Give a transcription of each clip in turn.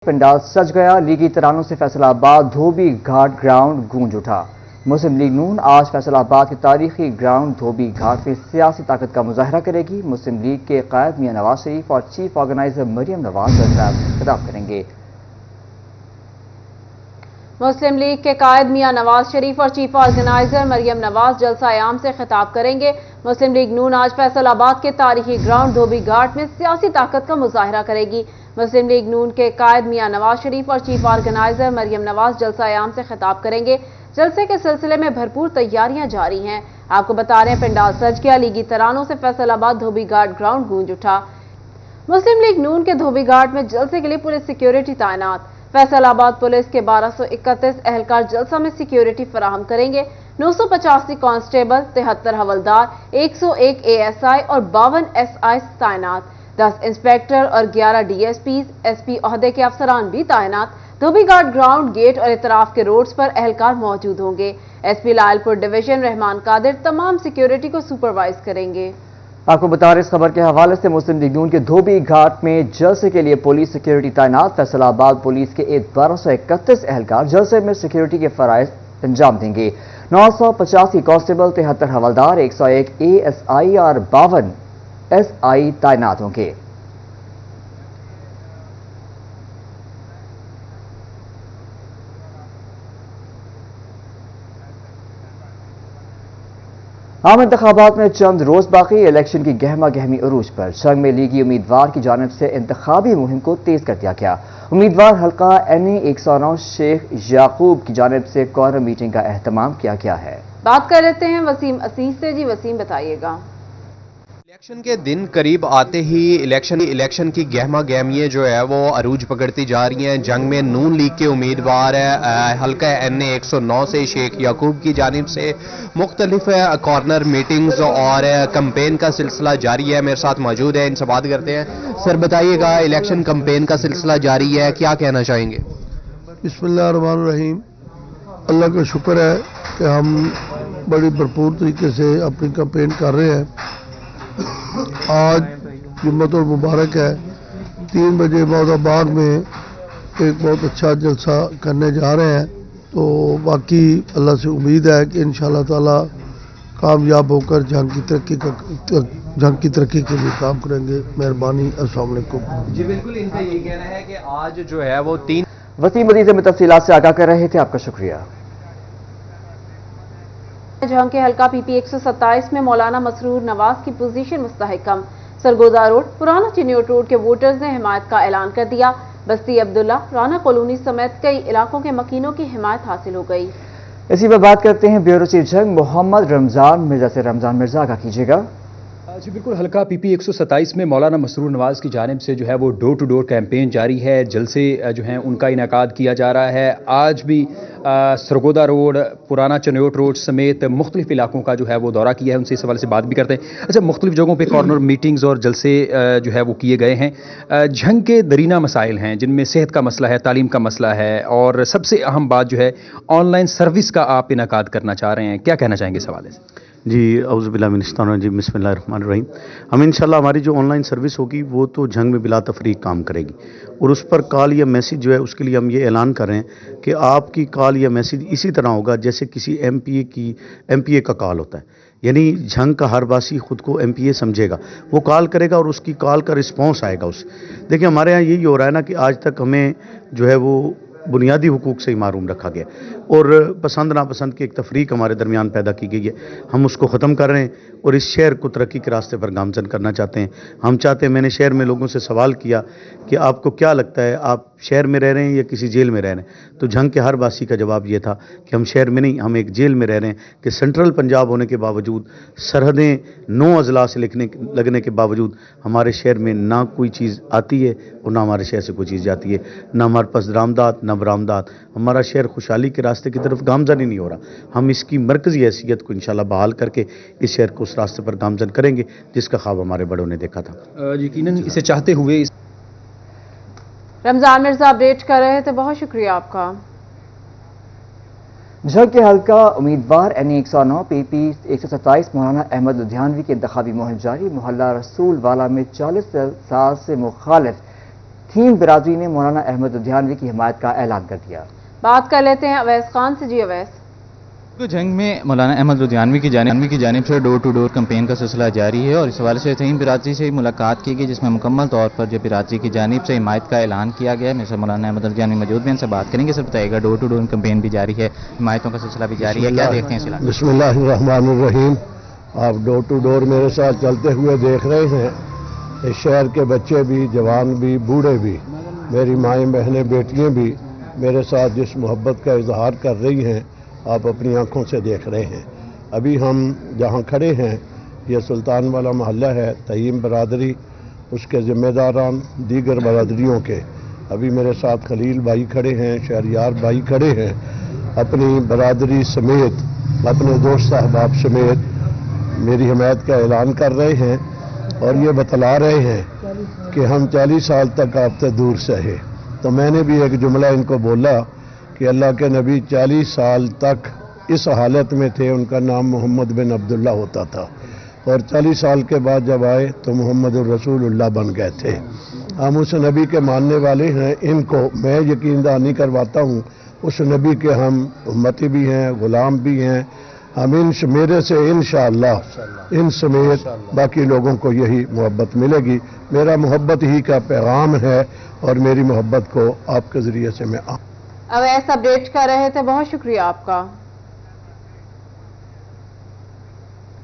पंडाल सज गया। लीगी तरानों से फैसलाबाद धोबी घाट ग्राउंड गूंज उठा। मुस्लिम लीग नून आज फैसलाबाद के तारीखी ग्राउंड धोबी घाट में सियासी ताकत का मुजाहरा करेगी। मुस्लिम लीग के कायद मियां नवाज शरीफ और चीफ ऑर्गेनाइजर मरियम नवाज खिताब करेंगे। मुस्लिम लीग के कायद मियां नवाज शरीफ और चीफ ऑर्गेनाइजर मरियम नवाज जलसा आम से खिताब करेंगे। मुस्लिम लीग नून आज फैसलाबाद के तारीखी ग्राउंड धोबी घाट में सियासी ताकत का मुजाहरा करेगी। मुस्लिम लीग नून के कायद मियां नवाज शरीफ और चीफ ऑर्गेनाइजर मरियम नवाज जलसा आम से खिताब करेंगे। जलसे के सिलसिले में भरपूर तैयारियां जारी हैं। आपको बता रहे हैं पंडाल सज गया। लीगी तरानों से फैसलाबाद धोबी घाट ग्राउंड गूंज उठा। मुस्लिम लीग नून के धोबी घाट में जलसे के लिए पुलिस सिक्योरिटी तैनात। फैसलाबाद पुलिस के 1231 एहलकार जलसा में सिक्योरिटी फराहम करेंगे। 985 कांस्टेबल, 73 हवलदार, 101 एएसआई और 52 एसआई तैनात। 10 इंस्पेक्टर और 11 डीएसपी एसपी ओहदे के अफसरान भी तैनात। धोबी घाट ग्राउंड गेट और इतराफ के रोड्स पर एहलकार मौजूद होंगे। एसपी लायलपुर डिवीजन रहमान कादिर तमाम सिक्योरिटी को सुपरवाइज करेंगे। आपको बता रहे इस खबर के हवाले से मुस्लिम लीग नून के धोबी घाट में जलसे के लिए पुलिस सिक्योरिटी तैनात। फैसलाबाद पुलिस के 1231 एहलकार जलसे में सिक्योरिटी के फराइज अंजाम देंगे। 985 कांस्टेबल, 73 हवलदार, 101 एएसआई और 52 एसआई तैनात होंगे। आम इंतखाबात में चंद रोज बाकी। इलेक्शन की गहमा गहमी उरूज पर। जंग में लीगी उम्मीदवार की जानिब से इंतखाबी मुहिम को तेज कर दिया गया। उम्मीदवार हल्का NE 109 शेख याकूब की जानिब से कॉर्नर मीटिंग का एहतमाम किया गया है। बात कर लेते हैं वसीम असीस से। जी वसीम, बताइएगा। इलेक्शन के दिन करीब आते ही इलेक्शन की गहमा गहमियाँ जो है वो अरूज पकड़ती जा रही हैं। जंग में नून लीग के उम्मीदवार हल्का NE 109 से शेख याकूब की जानिब से मुख्तलिफ कॉर्नर मीटिंग्स और कैंपेन का सिलसिला जारी है। मेरे साथ मौजूद है, इनसे बात करते हैं। सर बताइएगा, इलेक्शन कैंपेन का सिलसिला जारी है, क्या कहना चाहेंगे? बिस्मिल्लाहिर्रहमानिर्रहीम। अल्लाह का शुक्र है कि हम बड़ी भरपूर तरीके से अपनी कैंपेन कर रहे हैं। आज जुम्मतुल मुबारक है। 3 बजे मौदाबाद में एक बहुत अच्छा जलसा करने जा रहे हैं, तो बाकी अल्लाह से उम्मीद है कि इंशाअल्लाह ताला कामयाब होकर जंग की तरक्की के लिए काम करेंगे। मेहरबानी। अस्सलाम वालेकुम। जी बिल्कुल, इनका यही कहना है कि आज जो है वो 3 वसीम मजीद में तफसीलात से आगाह कर रहे थे। आपका शुक्रिया। जंग के हल्का PP 127 में मौलाना मसरूर नवाज की पोजीशन मुस्तहकम। सरगोदा रोड, पुराना चिन्योट रोड के वोटर्स ने हिमायत का ऐलान कर दिया। बस्ती अब्दुल्ला, राना कॉलोनी समेत कई इलाकों के मकीनों की हिमायत हासिल हो गई। इसी पर बात करते हैं ब्यूरो चीफ जंग मोहम्मद रमजान मिर्जा से। रमजान मिर्जा का कीजिएगा। जी बिल्कुल, हल्का PP 127 में मौलाना मसरूर नवाज की जानिब से जो है वो डोर टू डोर कैंपेन जारी है। जलसे जो हैं उनका इनेकाद किया जा रहा है। आज भी सरगोदा रोड, पुराना चन्योट रोड समेत मुख्तलिफ इलाकों का जो है वो दौरा किया है। उनसे इस हवाले से बात भी करते हैं। अच्छा, मुख्तलिफ जगहों पर कॉर्नर मीटिंग्स और जलसे जो है वो किए गए हैं। जंग के दरीना मसाइल हैं जिनमें सेहत का मसला है, तालीम का मसला है और सबसे अहम बात जो है ऑनलाइन सर्विस का आप इनेकाद करना चाह रहे हैं, क्या कहना चाहेंगे इस हवाले से? जी औज़ुबिल्लाहि मिनश्शैतानिर्रजीम, बिस्मिल्लाहिर्रहमानिर्रहीम। हम इंशाल्लाह हमारी जो ऑनलाइन सर्विस होगी वो तो जंग में बिला तफरीक काम करेगी और उस पर कॉल या मैसेज जो है उसके लिए हम ये ऐलान कर रहे हैं कि आपकी कॉल या मैसेज इसी तरह होगा जैसे किसी MPA का कॉल होता है। यानी जंग का हर वासी खुद को MPA समझेगा, वो कॉल करेगा और उसकी कॉल का रिस्पॉन्स आएगा उससे। देखिए हमारे यहाँ यही हो रहा है ना कि आज तक हमें जो है वो बुनियादी हुकूक से ही मारूम रखा गया और पसंद नापसंद की एक तफरीक हमारे दरमियान पैदा की गई है। हम उसको ख़त्म कर रहे हैं और इस शहर को तरक्की के रास्ते पर गामजन करना चाहते हैं। हम चाहते हैं, मैंने शहर में लोगों से सवाल किया कि आपको क्या लगता है, आप शहर में रह रहे हैं या किसी जेल में रह रहे हैं? तो जंग के हर वासी का जवाब ये था कि हम शहर में नहीं, हम एक जेल में रह रहे हैं कि सेंट्रल पंजाब होने के बावजूद, सरहदें 9 अजला से लगने के बावजूद हमारे शहर में ना कोई चीज़ आती है और ना हमारे शहर से कोई चीज़ जाती है, ना हमारे पास दरामदात ना बरामदात। हमारा शहर खुशहाली के रास्ते की तरफ गामजन ही नहीं हो रहा। हम इसकी मरकज़ी हैसियत को इंशाल्लाह बहाल करके इस शहर को उस रास्ते पर गामजन करेंगे जिसका ख्वाब हमारे बड़ों ने देखा था। यकीनन इसे चाहते हुए रमजान मिर्जा अपडेट कर रहे थे, बहुत शुक्रिया आपका। जंग के हल्का उम्मीदवार NE 109 PP 127 मौलाना अहमद लुधियानवी की इंतखाबी मुहिम जारी। मोहल्ला रसूल वाला में 40 साल से मुखालिफ थीम बिरादरी ने मौलाना अहमद लुधियानवी की हिमायत का ऐलान कर दिया। बात कर लेते हैं अवैस खान से। जी अवैस। तो जंग में मौलाना अहमद लुधियानवी की जानिब से डोर टू डोर कैंपेन का सिलसिला जारी है और इस हवाले से थीम बिरादरी से मुलाकात की गई, जिसमें मुकम्मल तौर पर जो बिरादरी की जानिब से हिमायत का ऐलान किया गया है। मेरे साथ मौलाना अहमद लुधियानवी मौजूद हैं, इनसे बात करेंगे। सर बताइएगा, डोर टू डोर कैंपेन भी जारी है, हिमायतों का सिलसिला भी जारी है, क्या देखते हैं इस बिस्मिल्लाहिर्रहमानिर्रहीम। आप डोर टू डोर मेरे साथ चलते हुए देख रहे हैं। इस शहर के बच्चे भी, जवान भी, बूढ़े भी, मेरी माएँ बहनें बेटियाँ भी मेरे साथ जिस मोहब्बत का इजहार कर रही हैं, आप अपनी आंखों से देख रहे हैं। अभी हम जहां खड़े हैं ये सुल्तान वाला मोहल्ला है, तय्यम बरादरी, उसके ज़िम्मेदारान दीगर बरादरियों के। अभी मेरे साथ खलील भाई खड़े हैं, शहरियार भाई खड़े हैं, अपनी बरादरी समेत, अपने दोस्त अहबाब समेत मेरी हिमायत का ऐलान कर रहे हैं और ये बतला रहे हैं कि हम 40 साल तक आपसे दूर सहे। तो मैंने भी एक जुमला इनको बोला कि अल्लाह के नबी 40 साल तक इस हालत में थे, उनका नाम मोहम्मद बिन अब्दुल्ला होता था, और 40 साल के बाद जब आए तो मोहम्मद रसूलुल्लाह बन गए थे। हम उस नबी के मानने वाले हैं, इनको मैं यकीन दहानी करवाता हूँ, उस नबी के हम उम्मती भी हैं, गुलाम भी हैं। हम मेरे से इंशाअल्लाह इन समेत बाकी लोगों को यही मोहब्बत मिलेगी। मेरा मोहब्बत ही का पैगाम है और मेरी मोहब्बत को आपके ज़रिए से मैं अवैस अपडेट कर रहे थे, बहुत शुक्रिया आपका।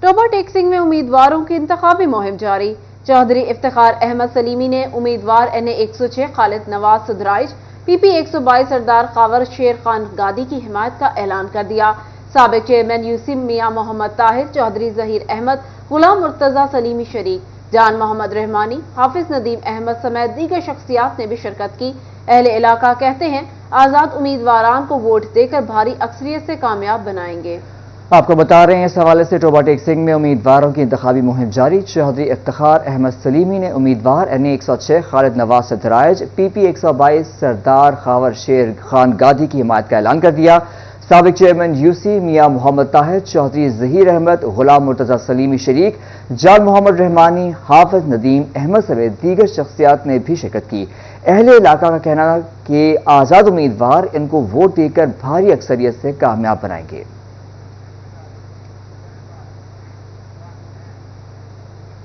टोबा टेक्सिंग में उम्मीदवारों की इंतखाबी मुहिम जारी। चौधरी इफ्तिखार अहमद सलीमी ने उम्मीदवार NA 106 खालिद नवाज सदराइज, PP 122 सरदार कावर शेर खान गादी की हिमायत का ऐलान कर दिया। साबिक चेयरमैन यूसी मियां मोहम्मद ताहिर, चौधरी जहीर अहमद, गुलाम मुर्तजा सलीमी शरीक, जान मोहम्मद रहमानी, हाफिज नदीम अहमद समेत दीगर शख्सियात ने भी शिरकत की। अहले इलाका कहते हैं आजाद उम्मीदवारान को वोट देकर भारी अक्सरियत से कामयाब बनाएंगे। आपको बता रहे हैं इस हवाले से टोबा टेक्सिंग में उम्मीदवारों की इंतखाबी मुहिम जारी। चौधरी इफ्तिखार अहमद सलीमी ने उम्मीदवार NA 106 खालिद नवाज सदराइज, PP 122 सरदार खावर शेर खान गादी की हिमायत का ऐलान कर दिया। साबिक चेयरमैन यूसी मियां मोहम्मद ताहिर, चौधरी जहीर अहमद, गुलाम मुर्तजा सलीमी शरीक, जान मोहम्मद रहमानी, हाफिज नदीम अहमद समेत दीगर शख्सियात ने भी शिरकत की। अहले इलाका का कहना है कि आज़ाद उम्मीदवार इनको वोट देकर भारी अक्सरियत से कामयाब बनाएंगे।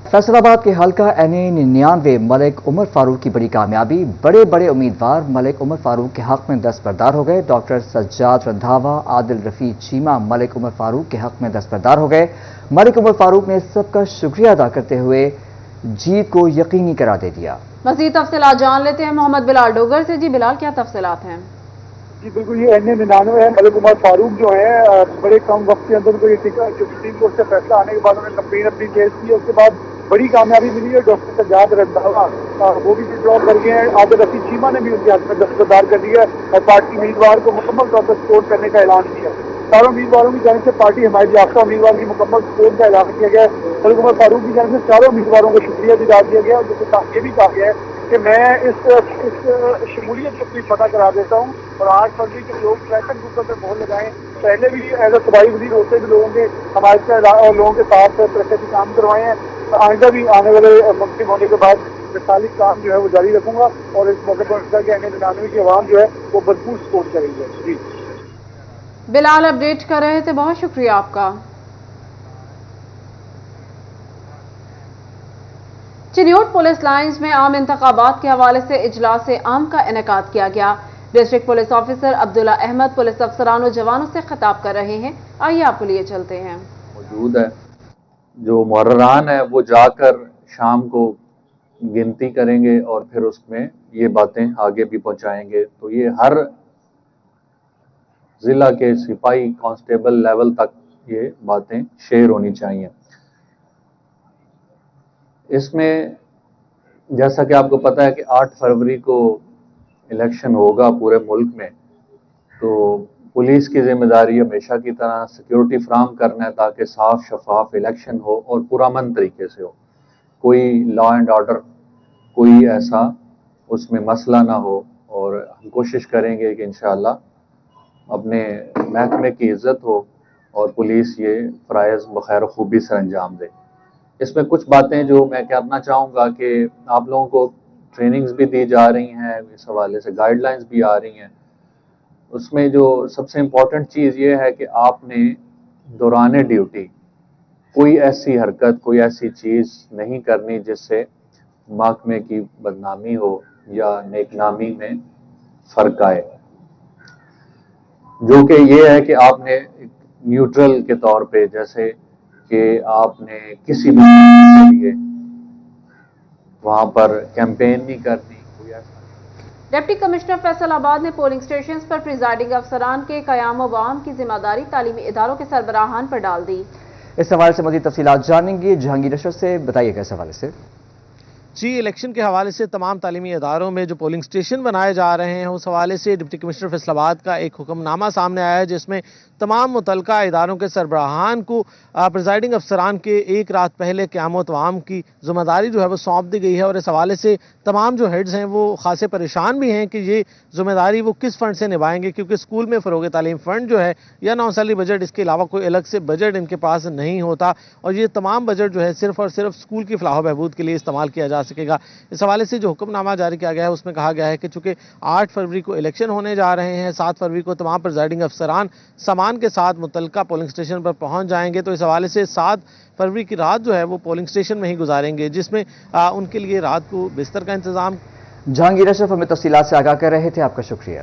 फैसलाबाद के हल्का NA 99 मलिक उमर फारूक की बड़ी कामयाबी। बड़े बड़े उम्मीदवार मलिक उमर फारूक के हक में दस्तबरदार हो गए। डॉक्टर सज्जाद रंधावा, आदिल रफी चीमा मलिक उमर फारूक के हक में दस्तबरदार हो गए। मलिक उमर फारूक ने सबका शुक्रिया अदा करते हुए जीत को यकीनी करार दे दिया। मज़ीद तफसीलात जान लेते हैं मोहम्मद बिलाल डोगर से। जी बिलाल, क्या तफसीलात हैं? जी बिल्कुल, ये NA 99 है। मलिक उमर फारूक जो है बड़े कम वक्त के अंदर ये सुप्रीम कोर्ट से फैसला आने के बाद उन्होंने कंपेन अपनी तेज की, उसके बाद बड़ी कामयाबी मिली है। डॉक्टर सज्जाद रंधावा वो भी विड्रॉ कर गए हैं। आदिल रफी चीमा ने भी उनके हक में दस्तबरदार कर दिया और पार्टी उम्मीदवार को मुकम्मल तौर पर सपोर्ट करने का ऐलान किया। चारों उम्मीदवारों की जानिब से पार्टी हिमायत याफ्ता उम्मीदवार की मुकम्मल सपोर्ट का ऐलान किया गया है। मलिक उमर फारूक की जानिब से चारों उम्मीदवारों को शुक्रिया भी अदा किया गया और जिससे ये भी कहा गया है कि मैं इस शमूलियत को अपनी पता करा देता हूँ और 8 फरवरी के लोग ट्रैफिक बूथों पर मोहर लगाएं। पहले भी एज ए सूबाई वज़ीर होते भी लोगों के हमायत का और लोगों के साथ तरक्की काम करवाए हैं। आइंदा भी आने वाले मुंतखब होने के बाद मिसाली काम जो है वो जारी रखूंगा और इस मौके पर NA 99 की आवाम जो है वो भरपूर सपोर्ट करेंगे। जी बिलाल अपडेट कर रहे थे, बहुत शुक्रिया आपका। चिन्योट पुलिस लाइन्स में आम इंतखाबात के हवाले से इजलास आम का इनेकाद किया गया। District police officer Abdullah Ahmad police अफसरान और जवानों से खिताब कर रहे हैं। आइए आपको लिए चलते हैं। मौजूद है जो मुहर्ररान है वो जाकर शाम को गिनती करेंगे और फिर उसमें ये बातें आगे भी पहुंचाएंगे। तो ये हर जिला के सिपाही कांस्टेबल लेवल तक ये बातें शेयर होनी चाहिए। इसमें जैसा कि आपको पता है कि 8 फरवरी को इलेक्शन होगा पूरे मुल्क में, तो पुलिस की जिम्मेदारी हमेशा की तरह सिक्योरिटी फराहम करना है ताकि साफ शफाफ इलेक्शन हो और पुरअमन तरीके से हो, कोई लॉ एंड ऑर्डर कोई ऐसा उसमें मसला ना हो। और हम कोशिश करेंगे कि इंशाअल्लाह अपने महकमे की इज्जत हो और पुलिस ये फ़राइज़ बखैर खूबी से अंजाम दे। इसमें कुछ बातें जो मैं कहना चाहूँगा कि आप लोगों को ٹریننگز بھی دی جا رہی ہیں, اس حوالے سے گائیڈ لائنز بھی آ رہی ہیں. اس میں جو سب سے امپورٹنٹ چیز یہ ہے کہ آپ نے دوران ڈیوٹی کوئی ایسی حرکت, کوئی ایسی چیز نہیں کرنی جس سے محکمے کی بدنامی ہو یا نیک نامی میں فرق آئے. جو کہ یہ ہے کہ آپ نے نیوٹرل کے طور پہ, جیسے کہ آپ نے کسی بھی کے لیے وہاں پر کیمپین نہیں کرنی. ڈپٹی کمشنر فیصل آباد نے پولنگ اسٹیشنز پر پریزائڈنگ افسران کے قیام و بام کی ذمہ داری تعلیمی اداروں کے سربراہان پر ڈال دی. اس حوالے سے مزید تفصیلات جانیں گے جہانگیر اشرف سے. بتائیے گا اس حوالے سے. جی, الیکشن کے حوالے سے تمام تعلیمی اداروں میں جو پولنگ اسٹیشن بنائے جا رہے ہیں, اس حوالے سے ڈپٹی کمشنر فیصل آباد کا ایک حکم نامہ سامنے آیا ہے, جس میں تمام متعلقہ اداروں کے سربراہان کو پریزائڈنگ افسران کے ایک رات پہلے قیام و توام کی ذمہ داری جو ہے وہ سونپ دی گئی ہے. اور اس حوالے سے تمام جو ہیڈز ہیں وہ خاصے پریشان بھی ہیں کہ یہ ذمہ داری وہ کس فنڈ سے نبھائیں گے, کیونکہ اسکول میں فروغ تعلیم فنڈ جو ہے یا نان سیلری بجٹ, اس کے علاوہ کوئی الگ سے بجٹ ان کے پاس نہیں ہوتا, اور یہ تمام بجٹ جو ہے صرف اور صرف اسکول کی فلاح و بہبود کے لیے استعمال کیا جا سکے گا. اس حوالے سے جو حکم نامہ جاری کیا گیا ہے اس میں کہا گیا ہے کہ چونکہ 8 فروری کو الیکشن ہونے جا رہے ہیں, 7 فروری کو تمام پریزائڈنگ افسران سامان کے ساتھ متعلقہ پولنگ اسٹیشن پر پہنچ جائیں گے, تو اس حوالے سے 7 فروری کی رات جو ہے وہ پولنگ اسٹیشن میں ہی گزاریں گے, جس میں ان کے لیے رات کو بستر کا انتظام. جہانگیر اشرف ہمیں تفصیلات سے آگاہ کر رہے تھے, آپ کا شکریہ.